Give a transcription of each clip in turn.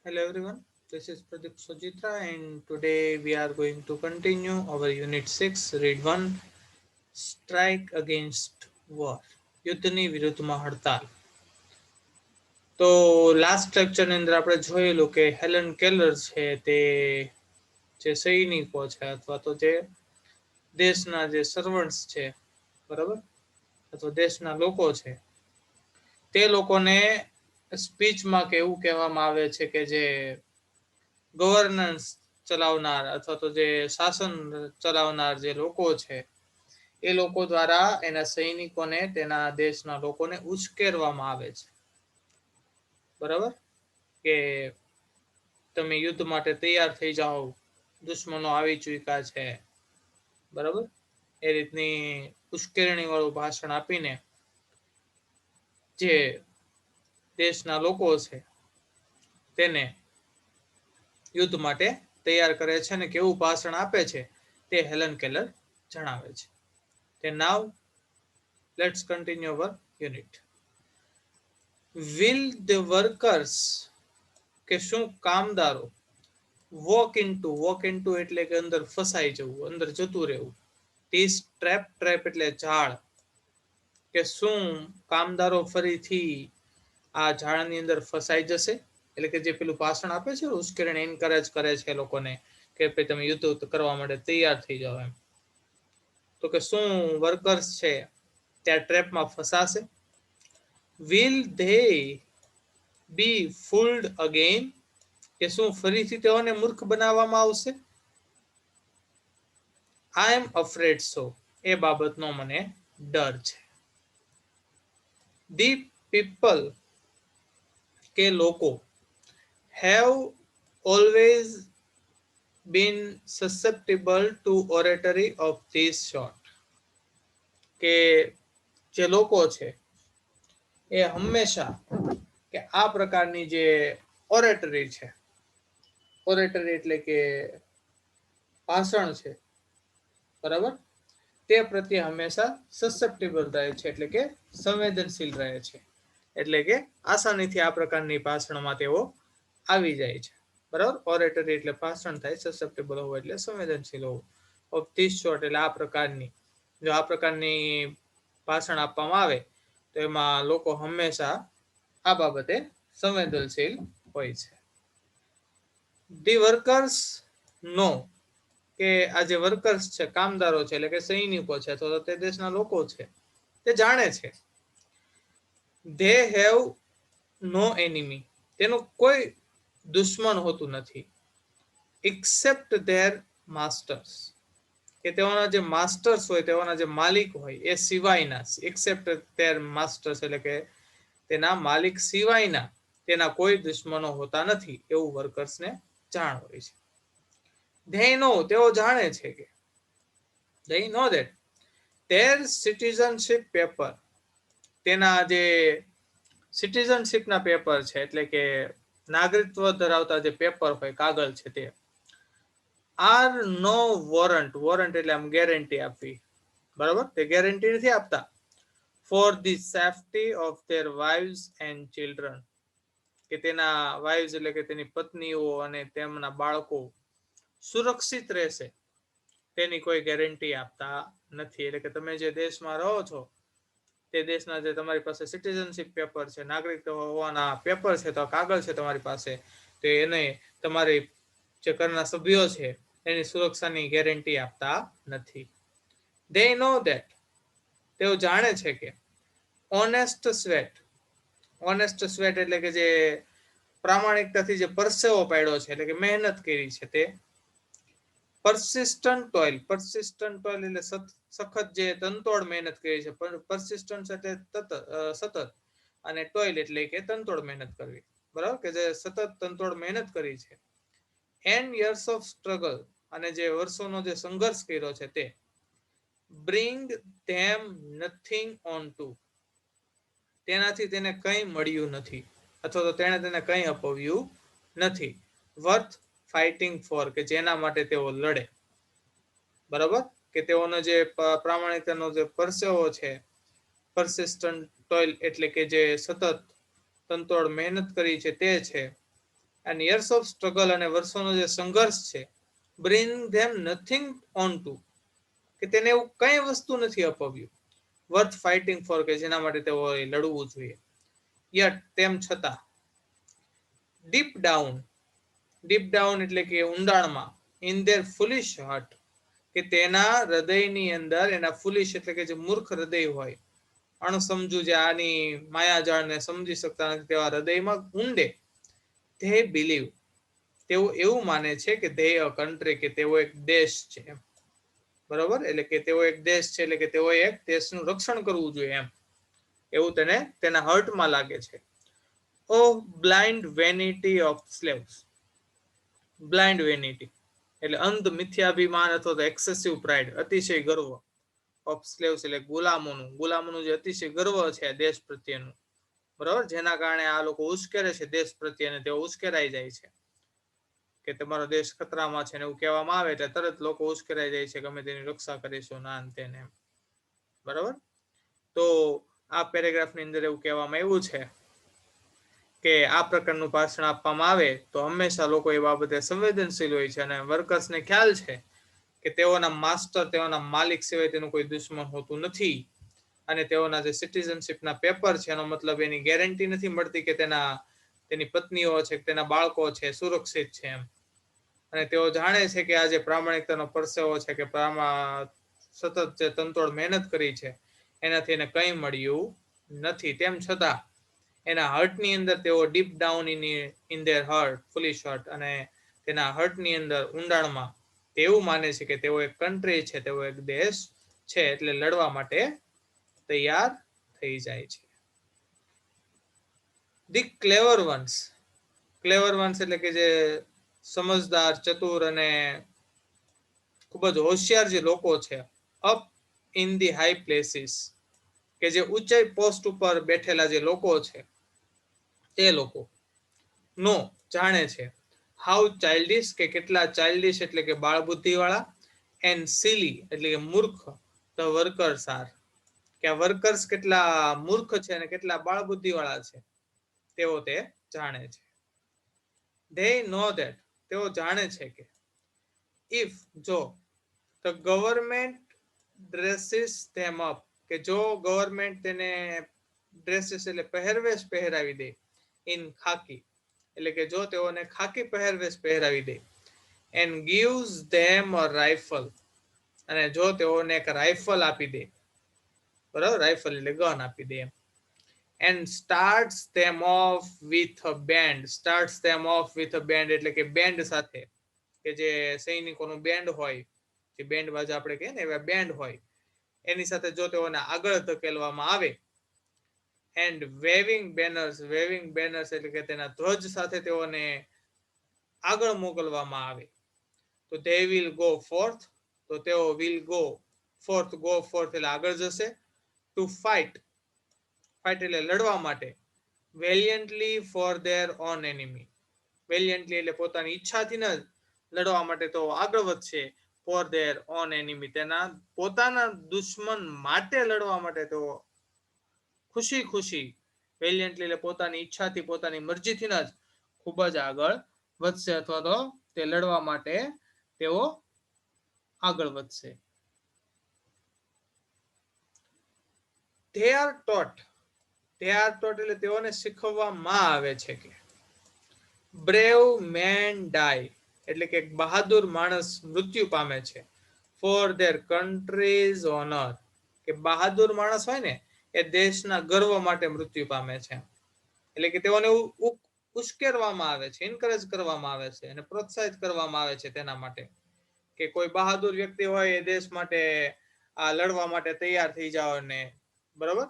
Hello everyone, this is Pradeep Sojitra and today we are going to continue our Unit 6, Read 1, Strike Against War. યુદ્ધની વિરુદ્ધમાં હડતાલ. તો last લેક્ચરની અંદર આપણે જોયેલું કે હેલન કેલર છે તે જે સૈનિકો છે અથવા તો જે દેશના જે સર્વન્ટ્સ છે, બરાબર, અથવા દેશના લોકો છે તે લોકોને સ્પીચમાં કે એવું કહેવામાં આવે છે કે જે ગવર્નન્સ ચલાવનાર અથવા તો જે શાસન ચલાવનાર જે લોકો છે એ લોકો દ્વારા એના સૈનિકોને તેના દેશના લોકોને ઉશ્કેરવામાં આવે છે, બરાબર, કે તમે યુદ્ધ માટે તૈયાર થઈ જાઓ, દુશ્મનો આવી ચૂક્યા છે, બરાબર, એ રીતની ઉશ્કેરણી વાળું ભાષણ આપીને જે દેશના લોકો છે તેને યુદ્ધ માટે તૈયાર કરે છે અને કેવું ભાષણ આપે છે તે હેલન કેલર જણાવે છે. Then now let's continue our unit. Will the workers કે શું કામદારો walk into એટલે કે અંદર ફસાઈ જવું, અંદર જતું રહેવું. This trap એટલે ઝાડ, કે શું કામદારો ફરીથી આ ઝાડની અંદર ફસાઈ જશે, એટલે કે જે પેલું ભાષણ આપે છે ઉશ્કેરણી એન્કરેજ કરે છે લોકોને કે તમે યુદ્ધ કરવા માટે તૈયાર થઈ જાઓ એમ. તો કે શું વર્કર્સ છે ત્યાં ટ્રેપમાં ફસાશે? વિલ ધે બી ફૂલ્ડ અગેન, કે શું ફરીથી તેઓને મૂર્ખ બનાવવામાં આવશે? આઈ એમ અફ્રેડ સો, એ બાબતનો મને ડર છે. ધી પીપલ, કે લોકો, have always been susceptible to oratory of this sort, કે જે લોકો છે એ હંમેશા કે આ પ્રકારની જે ઓરેટરી છે, ઓરેટરી એટલે કે ભાષણ છે, બરાબર, તે પ્રત્યે હંમેશા સસેપ્ટેબલ રહે છે, એટલે કે સંવેદનશીલ રહે છે, એટલે કે આસાનીથી આ પ્રકારની ભાષણમાં તેઓ આવી જાય છે, બરાબર. ઓરેટરી એટલે ભાષણ થાય, સસેપ્ટેબલ હોવું એટલે સંવેદનશીલ હોવું. ઓફ ધીસ સોર્ટ એટલે આ પ્રકારની, જો આ પ્રકારની ભાષણ આપવામાં આવે તો એમાં લોકો હંમેશા આ બાબતે સંવેદનશીલ હોય છે. ધી વર્કર્સ નો, કે આ જે વર્કર્સ છે, કામદારો છે, એટલે કે સૈનિકો છે અથવા તે દેશના લોકો છે, તે જાણે છે. ધે હેવ નો એનિમી, તેનું કોઈ દુશ્મન હોતું નથી. એક્સેપ્ટ ધેર માસ્ટર્સ, કે તેઓના જે માસ્ટર્સ હોય, તેઓના જે માલિક હોય એ સિવાયના, એક્સેપ્ટ ધેર માસ્ટર્સ એટલે કે તેના માલિક સિવાયના તેના કોઈ દુશ્મનો હોતા નથી, એવું વર્કર્સને જાણ હોય છે. ધે નો, તેઓ જાણે છે કે they know that their citizenship paper, તેના જે સિટીઝનશીપના પેપર છે, એટલે કે નાગરિકત્વ ધરાવતા જે પેપર હોય, કાગળ છે, તે આર નો વોરંટ, વોરંટ એટલે આમ ગેરંટી આપવી, બરાબર, તે ગેરંટી નથી આપતા. For the safety of their wives and children, કે તેના વાઇવ્સ એટલે કે તેની પત્નીઓ અને તેમના બાળકો સુરક્ષિત રહેશે તેની કોઈ ગેરંટી આપતા નથી. એટલે કે તમે જે દેશમાં રહો છો તે દેશના જે તમારી પાસે સિટીઝનશીપ પેપર છે, નાગરિક હોવાના પેપર છે, તો કાગળ છે તમારી પાસે, તો એને તમારી જે ઘરના સભ્યો છે એની સુરક્ષાની ગેરંટી આપતા નથી. ધે નો ધેટ, તેઓ જાણે છે કે ઓનેસ્ટ સ્વેટ, ઓનેસ્ટ સ્વેટ એટલે કે જે પ્રામાણિકતાથી જે પરસેવો પાડ્યો છે, એટલે કે મહેનત કરી છે, તે persistent toil, persistent toil એટલે સખત જે તનતોડ મહેનત કરી છે, persistence એટલે સતત, અને toil એટલે કે તનતોડ મહેનત કરવી, બરાબર, કે જે સતત તનતોડ મહેનત કરી છે. and years of struggle, અને જે વર્ષોનો જે સંઘર્ષ કર્યો છે તે bring them nothing on to, તેનાથી તેને કંઈ મળ્યું નથી અથવા તો તેણે તેને કંઈ અપાવ્યું નથી. વર્થ ફાઇટિંગ ફોર, કે જેના માટે તેઓ લડે, બરાબર, કે તેઓનો જે પ્રામાણિકતાનો જે પરસેવો છે, persistent toil એટલે કે જે સતત તનતોડ મહેનત કરી છે તે છે, એન્ડ યર્સ ઓફ સ્ટ્રગલ અને વર્ષોનો જે સંઘર્ષ છે bring them nothing on two, કે તેને એવું કઈ વસ્તુ નથી અપાવ્યું વર્થ ફાઇટિંગ ફોર, કે જેના માટે તેઓ લડવું જોઈએ. યટ તેમ છતાં ડીપ ડાઉન એટલે કે ઊંડાણમાં, ઇન ધેર ફુલિશ હાર્ટ, કે તેના હૃદયની અંદર, એના ફુલિશ એટલે કે જે મૂર્ખ હૃદય હોય, અણસમજુ જે આની માયાજાળને સમજી શકતા નથી તેવા હૃદયમાં ઊંડે, ધે બિલીવ, તેઓ એવું માને છે કે ધે અ કન્ટ્રી, કે તેઓ એક દેશ છે. બરોબર, એટલે કે તેઓ એક દેશ છે, એટલે કે તેઓ એક દેશનું રક્ષણ કરવું જોઈએ એમ, એવું તેને તેના હર્ટમાં લાગે છે. O blind vanity of slaves, blind vanity એટલે અંધ મિથ્યાભિમાન અથવા તો એક્સેસિવ પ્રાઇડ, અતિશય ગર્વ, ઓફ સ્લેવ્સ એટલે ગુલામોનું જે અતિશય ગર્વ છે દેશ પ્રત્યેનું, બરાબર, જેના કારણે આ લોકો ઉશ્કેરે છે દેશ પ્રત્યે, અને તેઓ ઉશ્કેરાઈ જાય છે કે તમારો દેશ ખતરામાં છે, ને એવું કહેવામાં આવે એટલે તરત લોકો ઉશ્કેરાઈ જાય છે કે અમે તેની રક્ષા કરીશું, ના તેને, બરાબર. તો આ પેરેગ્રાફની અંદર એવું કહેવામાં આવ્યું છે કે આ પ્રકારનું ભાષણ આપવામાં આવે તો હંમેશા લોકો એ બાબતે સંવેદનશીલ હોય છે, અને વર્કર્સને ખ્યાલ છે કે તેઓના માસ્ટર, તેઓના માલિક સિવાય તેનું કોઈ દુશ્મન હોતું નથી, અને તેઓના જે સિટીઝનશીપના પેપર છે એનો મતલબ એની ગેરંટી નથી મળતી કે તેની પત્નીઓ છે, તેના બાળકો છે સુરક્ષિત છે એમ. અને તેઓ જાણે છે કે આ જે પ્રામાણિકતાનો પરસેવો છે, કે સતત જે તનતોડ મહેનત કરી છે એનાથી એને કંઈ મળ્યું નથી, તેમ છતાં એના હર્ટની અંદર તેઓ deep down in their hurt, ફુલિશ hurt, અને તેના હર્ટની અંદર ઊંડાણમાં તેવું માને છે કે તેઓ એક કન્ટ્રી છે, તેઓ એક દેશ છે, એટલે લડવા માટે તૈયાર થઈ જાય છે. ધી ક્લેવર વન્સ એટલે કે જે સમજદાર, ચતુર અને ખૂબ જ હોશિયાર જે લોકો છે, up in the high places, કે જે ઊંચાઈ પોસ્ટ ઉપર બેઠેલા જે લોકો છે તે લોકો નો જાણે છે, હાઉ ચાઇલ્ડિશ, કે કેટલા ચાઇલ્ડિશ એટલે કે બાળ બુદ્ધિ વાળા, એન્ડ સિલી એટલે કે મૂર્ખ, ધ વર્કર્સ આર, કે આ વર્કર્સ કેટલા મૂર્ખ છે અને કેટલા બાળ બુદ્ધિ વાળા છે તેઓ તે જાણે છે. ધે નો ધેટ, તેઓ જાણે છે કે ઇફ, જો the government dresses them up, કે જો ગવર્મેન્ટ તેને ડ્રેસીસ એટલે પહેરવેશ પહેરાવી દે, ઇન ખાકી એટલે કે જો તેઓને ખાકી પહેરવેશ પહેરાવી દે, and gives them a rifle, અને જો તેઓને એક રાઇફલ આપી દે, બરાબર, રાઇફલ એટલે ગન આપી દે એમ, and starts them off with a band, starts them off with a band એટલે કે બેન્ડ સાથે, કે જે સૈનિકોનું બેન્ડ હોય, જે બેન્ડ બાજા આપણે કહીએ ને એવા બેન્ડ હોય, એની સાથે જો તેઓને આગળ ધકેલવામાં આવે, એન્ડ વેવિંગ બેનર્સ એટલે કે તેના ધ્વજ સાથે તેઓને આગળ મોકલવામાં આવે, તો દે વિલ ગો ફોર્થ, તો તેઓ વિલ ગો ફોર્થ એટલે આગળ જશે, ટુ ફાઇટ એટલે લડવા માટે, વેલિયન્ટલી ફોર ધેર ઓન એનિમી, વેલિયન્ટલી એટલે પોતાની ઈચ્છાથી ન લડવા માટે તો આગળ વધશે, ફોર ધેર ઓન એનિમી, તેના પોતાના દુશ્મન માટે લડવા માટે તો ખુશી વેલિયન્ટલી એટલે પોતાની ઈચ્છાથી, પોતાની મરજીથી જ ખૂબ જ આગળ વધશે, અથવા તો તે લડવા માટે તેઓ આગળ વધશે. ધે આર ટોટ એટલે તેઓને શીખવવામાં આવે છે કે બ્રેવ મેન ડાય એટલે કે બહાદુર માણસ મૃત્યુ પામે છે, ફોર ધેર કન્ટ્રીઝ ઓનર, કે બહાદુર માણસ હોય ને એ દેશના ગર્વ માટે મૃત્યુ પામે છે, એટલે કે તેઓને ઉશ્કેરવામાં આવે છે, એન્કરેજ કરવામાં આવે છે અને પ્રોત્સાહિત કરવામાં આવે છે તેના માટે, કે કોઈ બહાદુર વ્યક્તિ હોય એ દેશ માટે આ લડવા માટે તૈયાર થઈ જાવ, ને બરોબર,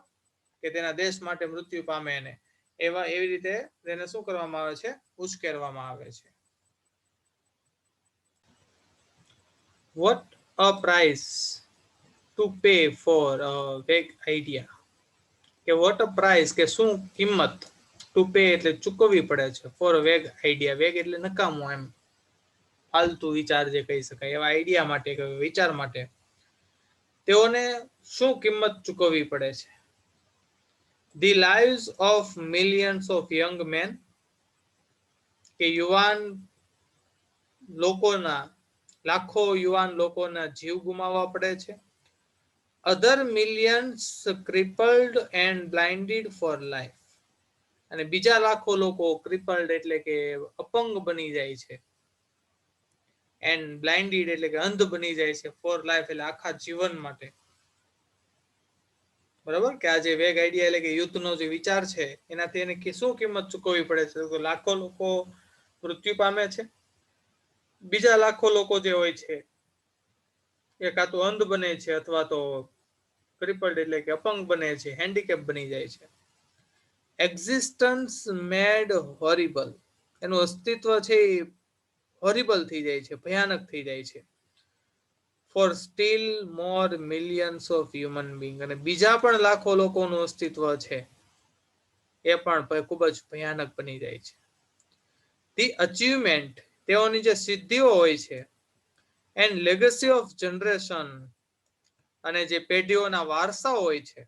કે તેના દેશ માટે મૃત્યુ પામે, ને એવી રીતે તેને શું કરવામાં આવે છે, ઉશ્કેરવામાં આવે છે. What a price to pay for a vague idea, કે what a price કે શું કિંમત, ટુ પે એટલે ચૂકવવી પડે છે, ફોર વેગ આઈડિયા, વેગ એટલે નકામું એમ, ફાલતુ વિચાર જે કહી શકાય એવા આઈડિયા માટે, વિચાર માટે તેઓને શું કિંમત ચૂકવવી પડે છે. The lives of millions of young men, કે લાખો યુવાન લોકોના જીવ ગુમાવવા પડે છે. અધર મિલિયન્સ ક્રિપલ્ડ એન્ડ બ્લાઇન્ડેડ ફોર લાઈફ. અને બીજા લાખો લોકો ક્રિપલ્ડ એટલે કે અપંગ બની જાય છે, એન્ડ બ્લાઇન્ડેડ એટલે કે અંધ બની જાય છે, ફોર લાઈફ એટલે આખા જીવન માટે. બરાબર કે આ જે વેગ આઈડિયા એટલે કે યુદ્ધનો જે વિચાર છે એનાથી એને શું કિંમત ચૂકવવી પડે છે? તો લાખો લોકો મૃત્યુ પામે છે, બીજા લાખો લોકો જે હોય છે એ કાં તો અંધ બને છે અથવા તો ક્રિપલ્ડ એટલે કે અપંગ બને છે, હેન્ડીકેપ બની જાય છે. એક્ઝિસ્ટન્સ મેડ હોરિબલ. એનું અસ્તિત્વ છે એ હોરિબલ થઈ જાય છે, ભયાનક થઈ જાય છે. For still more millions of human being. અને બીજા પણ લાખો લોકોનું અસ્તિત્વ છે એ પણ ખૂબ જ ભયાનક બની જાય છે. ધી અચીવમેન્ટ, તેઓની જે સિદ્ધિઓ હોય છે, એન્ડ લેગસી ઓફ જનરેશન, અને જે પેઢીઓના વારસાઓ હોય છે,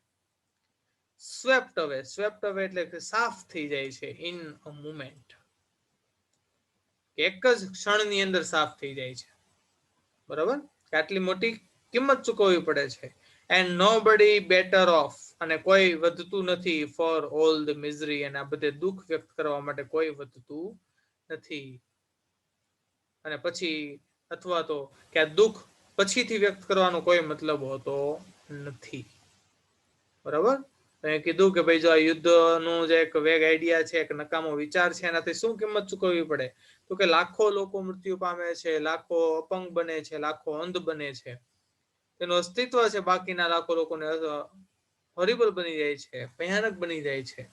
સ્વેપ્ટ અવે. સ્વેપ્ટ અવે એટલે કે સાફ થઈ જાય છે, ઇન અ મુમેન્ટ. એક જ ક્ષણની અંદર સાફ થઈ જાય છે. બરાબર, આટલી મોટી કિંમત ચૂકવવી પડે છે. એન્ડ નો બડી બેટર ઓફ. અને કોઈ વધતું નથી ફોર ઓલ ધ મિઝરી. અને આ બધે દુઃખ વ્યક્ત કરવા માટે કોઈ વધતું નથી. અને પછી અથવા તો કે આ દુઃખ પછીથી વ્યક્ત કરવાનો કોઈ મતલબ હોતો નથી. બરાબર, કીધું કે ભાઈ જો આ યુદ્ધનું જે એક વેગ આઈડિયા છે, એક નકામો વિચાર છે, એનાથી શું કિંમત ચૂકવવી પડે? તો કે લાખો લોકો મૃત્યુ પામે છે, લાખો અપંગ બને છે, લાખો અંધ બને છે, તેનું અસ્તિત્વ છે બાકીના લાખો લોકોને હોરિબલ બની જાય છે, ભયાનક બની જાય છે.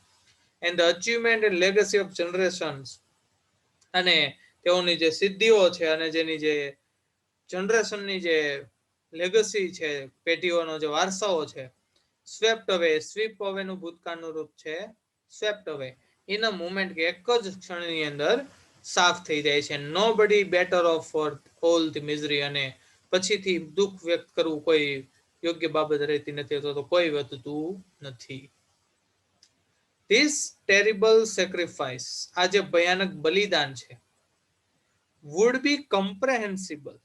And the achievement and legacy of generations. અને તેઓની જે સિદ્ધિઓ છે અને જેની જે જનરેશનની જે લેગસી છે, પેઢીઓનો જે વારસાઓ છે, સ્વેપ્ટ અવે. સ્વીપ અવે નું ભૂતકાળનું રૂપ છે સ્વેપ્ટ અવે. ઇન અ મુમેન્ટ, કે એક જ ક્ષણની અંદર સાફ થઈ જાય છે. Nobody better off for all the misery. અને પછીથી દુઃખ વ્યક્ત કરવું કોઈ યોગ્ય બાબત રહેતી નથી, અથવા તો કોઈ વધતું નથી. ધીસ ટેરિબલ સેક્રિફાઈસ, આ જે ભયાનક બલિદાન છે, વુડ બી કમ્પ્રેહેન્સિબલ.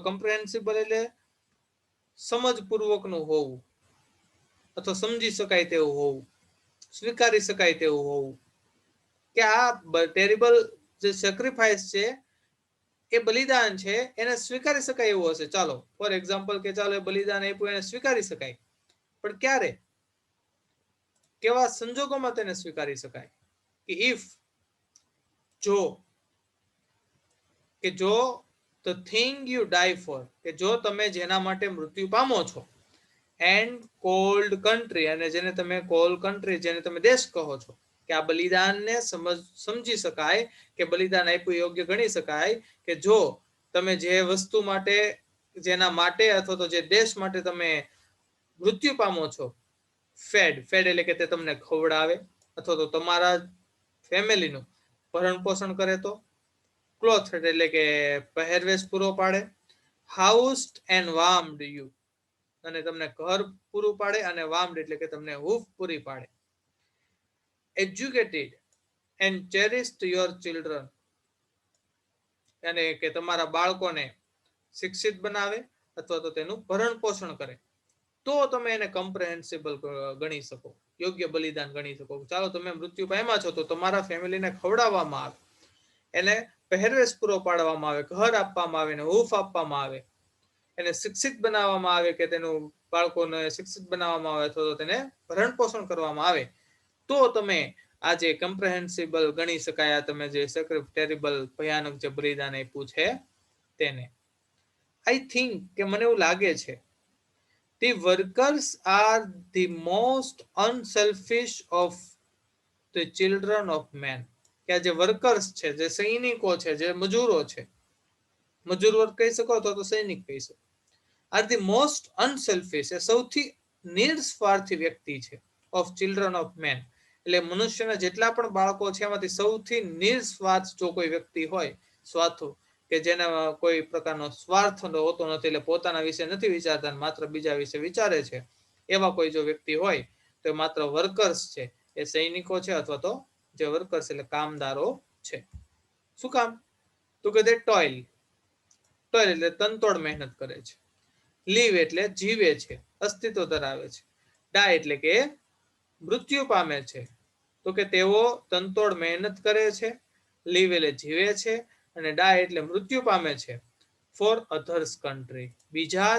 કમ્પ્રેહેન્સિબલ એટલે સમજપૂર્વકનું હોવું, અથવા સમજી શકાય તેવું હોવું, સ્વીકારી શકાય તેવું હોવું. કે આ ટેરિબલ જે સેક્રિફાઈસ છે, એ બલિદાન છે, એને સ્વીકારી શકાય એવું હશે. ચાલો ફોર એક્ઝામ્પલ કે ચાલો એ બલિદાન આપ્યું એને સ્વીકારી શકાય, પણ ક્યારે, કેવા સંજોગોમાં તેને સ્વીકારી શકાય? કે ઇફ, જો, કે જો the thing you die for, કે જો તમે જેના માટે મૃત્યુ પામો છો, એન્ડ કોલ્ડ કન્ટ્રી, અને જેને તમે કોલ કન્ટ્રી, જેને તમે દેશ કહો છો, કે આ બલિદાનને સમજી શકાય, કે બલિદાન આપ્યું યોગ્ય ગણી શકાય, કે જો તમે જે વસ્તુ માટે, જેના માટે અથવા તો જે દેશ માટે તમે મૃત્યુ પામો છો, ફેડ એટલે કે તે તમને ખવડાવે અથવા તો તમારા ફેમિલીનું ભરણ પોષણ કરે, તો ક્લોથ એટલે કે પહેરવેશ પૂરો પાડે, હાઉસ્ડ એન્ડ વાર્મ્ડ યુ, અને તમને ઘર પૂરું પાડે, અને વાર્મ્ડ એટલે કે તમને હૂંફ પૂરી પાડે, એજ્યુકેટેડ એન્ડ ચેરિસ્ડ યોર ચિલ્ડ્રન, અને કે તમારા બાળકોને શિક્ષિત બનાવે અથવા તો તેનું ભરણ પોષણ કરે, તો તમે એને કમ્પ્રેહેન્સિબલ ગણી શકો, યોગ્ય બલિદાન ગણી શકો. ચાલો તમે મૃત્યુ પામ્યા છો, તો તમારા ફેમિલીને ખવડાવવામાં આવે, એને પહેરવેશ પૂરો પાડવામાં આવે, ઘર આપવામાં આવે, એને હૂંફ આપવામાં આવે, એને શિક્ષિત બનાવવામાં આવે, કે તેનું બાળકોને શિક્ષિત બનાવવામાં આવે, અથવા તો તેને ભરણ પોષણ કરવામાં આવે, તો તમે આજે કમ્પ્રેહેન્સિબલ ગણી શકાય. તમે જે ટેરિબલ ભયાનક જે બલિદાન આપ્યું છે તેને. આઈ થિંક, કે મને એવું લાગે છે, the workers are the most unselfish of the children of men. કે આ જે વર્કર્સ છે, જે સૈનિકો છે, જે મજૂરો છે, મજૂર વર્ગ કહી શકો અથવા તો સૈનિક કહી શકો, આર ધી મોસ્ટ અનસેલ્ફિશ, એ સૌથી નિસ્વાર્થી વ્યક્તિ છે, ઓફ ચિલ્ડ્રન ઓફ મેન. એટલે મનુષ્યના જેટલા પણ બાળકો છે એમાંથી સૌથી નિસ્વાર્થ જો કોઈ વ્યક્તિ હોય, સ્વાર્થો, કે જેને કોઈ પ્રકારનો સ્વાર્થ હોતો નથી, એટલે પોતાના વિશે નથી વિચારતા, માત્ર બીજા વિશે વિચારે છે, એવા કોઈ જો વ્યક્તિ હોય તો માત્ર વર્કર્સ છે, એ સૈનિકો છે અથવા તો જે વર્કર્સ એટલે કામદારો છે. શું કામ? તો કે દે ટોઇલ એટલે તનતોડ મહેનત કરે છે. લીવ એટલે જીવે છે, અસ્તિત્વ ધરાવે છે. ડાય એટલે કે મૃત્યુ પામે છે. તો કે તેઓ તનતોડ મહેનત કરે છે, લીવ એટલે જીવે છે, અને ડાય એટલે મૃત્યુ પામે છે. ફોર અધર્સ કન્ટ્રી, બીજા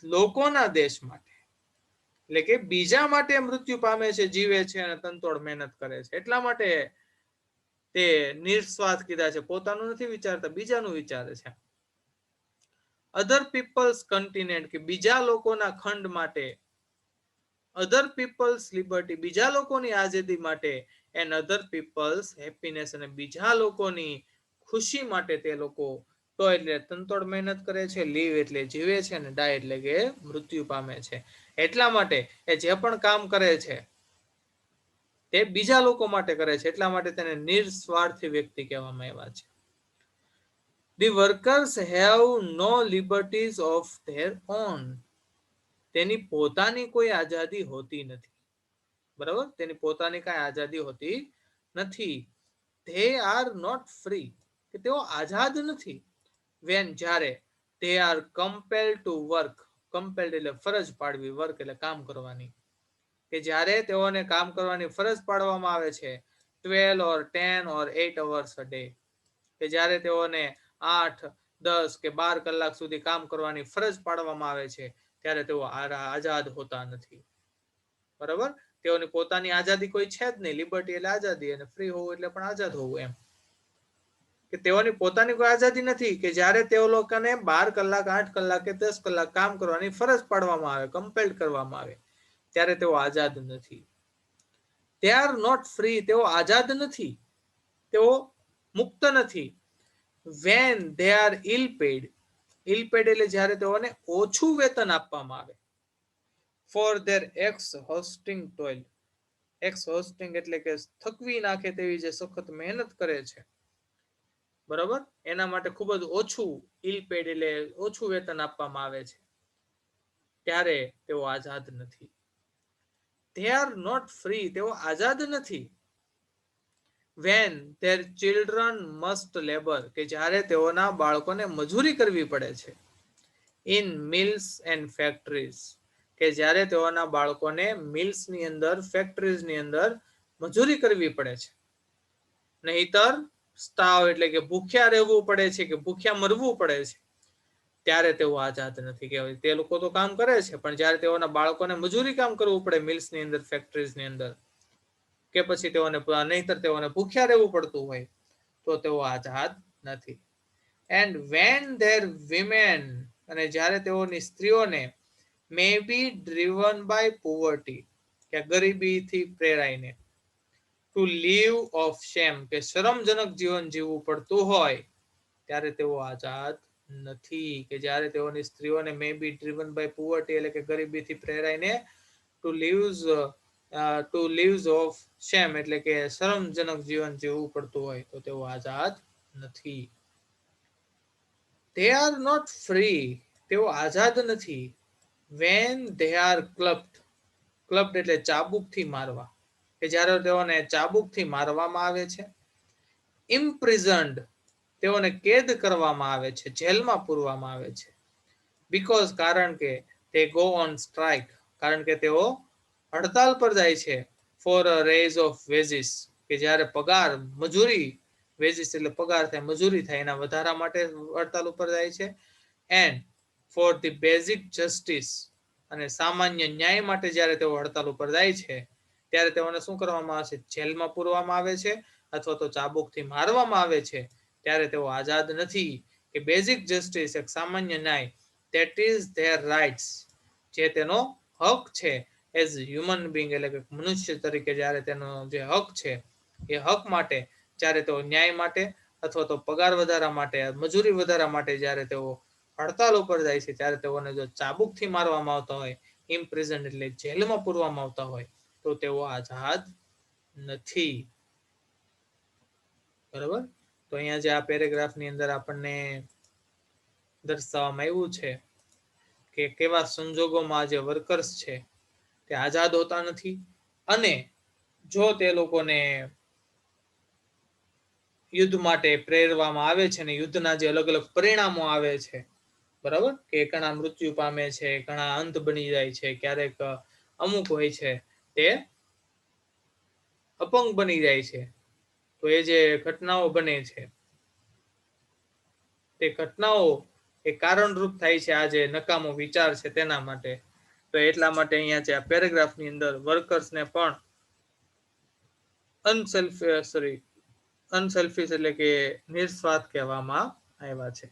લોકોના દેશ માટે, એટલે કે બીજા માટે મૃત્યુ પામે છે, જીવે છે અને તનતોડ મહેનત કરે છે. એટલા માટે તે નિસ્વાર્થ કીધા છે, પોતાનું નથી વિચારતા, બીજાનું વિચારે છે. અધર પીપલ્સ કન્ટિનેન્ટ કે બીજા લોકોના ખંડ માટે, અધર પીપલ્સ લિબર્ટી બીજા લોકોની આઝાદી માટે, એન્ડ અધર પીપલ્સ હેપીનેસ અને બીજા લોકોની ખુશી માટે તે લોકો તો એટલે તનતોડ મહેનત કરે છે, લીવ એટલે જીવે છે, અને ડાય એટલે કે મૃત્યુ પામે છે. એટલા માટે એ જે પણ કામ કરે છે તે બીજા લોકો માટે કરે છે. એટલા માટે તેને નિસ્વાર્થી વ્યક્તિ કહેવામાં આવ્યા છે. The workers have no liberties of their own. તેની પોતાની કોઈ આઝાદી હોતી નથી. બરાબર, તેની પોતાની કઈ આઝાદી હોતી નથી. They are not free, કે તેઓ આઝાદ નથી. When જ્યારે they are compelled to work, compelled એટલે ફરજ પાડવી, વર્ક એટલે કામ કરવાની, કે જ્યારે તેઓને કામ કરવાની ફરજ પાડવામાં આવે છે 12 or 10 or 8 hours a day, કે જ્યારે તેઓને 8, 10 કે 12 કલાક સુધી કામ કરવાની ફરજ પાડવામાં આવે છે, ત્યારે તેઓ આઝાદ હોતા નથી. બરાબર, તેઓની પોતાની આઝાદી કોઈ છે જ નહીં. લિબર્ટી એટલે આઝાદી, અને ફ્રી હોવું એટલે પણ આઝાદ હોવું. એમ કે તેઓની પોતાની કોઈ આઝાદી નથી, કે જ્યારે તેઓ લોકોને 12 કલાક, 8 કલાક કે 10 કલાક કામ કરવાની ફરજ પાડવામાં આવે, કમ્પેલ્ડ કરવામાં આવે, ત્યારે તેઓ આઝાદ નથી. They are not free, તેઓ આઝાદ નથી, તેઓ મુક્ત નથી. When they are ill paid, ill paid એટલે જ્યારે તેઓને ઓછું વેતન આપવામાં આવે. For their exhausting toil, exhausting એટલે કે થકવી નાખે તેવી જે સખત મહેનત કરે છે, બરાબર, એના માટે ખૂબ જ ઓછું ill paid એટલે ઓછું વેતન આપવામાં આવે છે, ત્યારે તેઓ આઝાદ નથી. They are not free, તેઓ આઝાદ નથી. When their children must labor, કે જ્યારે તેઓના બાળકોને મજૂરી કરવી પડે છે. In mills and factories, કે જ્યારે તેઓના બાળકોને મિલ્સ ની અંદર, ફેક્ટરીઝ ની અંદર મજૂરી કરવી પડે છે. નહીતર સ્ટાવ એટલે કે ભૂખ્યા રહેવું પડે છે, કે ભૂખ્યા મરવું પડે છે, ત્યારે તેઓ આઝાદ નથી. કહેવાય તે લોકો તો કામ કરે છે, પણ જ્યારે તેઓના બાળકોને મજૂરી કામ કરવું પડે મિલ્સ ની અંદર, ફેક્ટરીઝ ની અંદર, કે પછી તેઓને નહીતર તેઓને ભૂખ્યા રહેવું પડતું હોય, તો તેઓ આઝાદ નથી. એન્ડ વેન ધેર વિમેન, અને જ્યારે તેઓની સ્ત્રીઓને મે બી ડ્રીવન બાય પોવર્ટી, કે ગરીબીથી પ્રેરાઈને, ટુ લીવ ઓફ શેમ, કે શરમજનક જીવન જીવવું પડતું હોય, ત્યારે તેઓ આઝાદ નથી. કે જ્યારે તેઓની સ્ત્રીઓને મે બી ડ્રીવન બાય પોવર્ટી એટલે કે ગરીબીથી પ્રેરાઈને ટુ લીવ્સ ઓફ શેમ એટલે કે શરમજનક જીવન જીવવું પડતું હોય, તો તેઓ આઝાદ નથી. They are not free, તેઓ આઝાદ નથી. When they are clubbed, clubbed એટલે ચાબુકથી મારવા, કે જ્યારે તેઓને ચાબુકથી મારવામાં આવે છે. Imprisoned, તેઓને કેદ કરવામાં આવે છે, જેલમાં પૂરવામાં આવે છે. Because, કારણ કે they go on strike, કારણ કે તેઓ હડતાલ પર જાય છે. For a raise of wages, કે જ્યારે પગાર, મજૂરી, વેજીસ એટલે પગાર થાય, મજૂરી થાય, એના વધારા માટે હડતાલ ઉપર જાય છે. And for the basic justice, અને સામાન્ય ન્યાય માટે જ્યારે તેઓ હડતાલ ઉપર જાય છે, ત્યારે તેઓને શું કરવામાં આવે છે? જેલમાં પૂરવામાં આવે છે, અથવા તો ચાબુકથી મારવામાં આવે છે. ત્યારે તેઓ આઝાદ નથી. કે બેઝિક જસ્ટિસ, એક સામાન્ય ન્યાય, that is their rights, જે તેનો હક છે, એઝ હ્યુમન બિંગ એટલે કે મનુષ્ય તરીકે જ્યારે તેનો જે હક છે, એ હક માટે જ્યારે તેઓ ન્યાય માટે અથવા તો પગાર વધારા માટે, મજૂરી વધારા માટે જ્યારે તેઓ હડતાલ ઉપર જાય છે, ત્યારે તેઓને જો ચાબુકથી મારવામાં આવતા હોય, ઇમ્પ્રિઝન એટલે જેલમાં પૂરવામાં આવતા હોય, તો તેઓ આઝાદ નથી. બરાબર, તો અહીંયા જે આ પેરેગ્રાફની અંદર આપણને દર્શાવવામાં આવ્યું છે કે કેવા સંજોગોમાં જે વર્કર્સ છે તે આઝાદ હોતા નથી, અને જો તે લોકોને યુદ્ધ માટે પ્રેરવામાં આવે છે ને યુદ્ધના જે અલગ અલગ પરિણામો આવે છે, બરાબર, કે ઘણા મૃત્યુ પામે છે, ઘણા અંત બની જાય છે, ક્યારેક અમુક હોય છે તે અપંગ બની જાય છે. તો એ જે ઘટનાઓ બને છે તે ઘટનાઓ એ કારણરૂપ થાય છે આ જે નકામો વિચાર છે તેના માટે. તો એટલા માટે અહીંયા છે આ પેરેગ્રાફની અંદર વર્કર્સને પણ અનસેલ્ફિશ એટલે કે નિસ્વાર્થ કહેવામાં આવ્યા છે.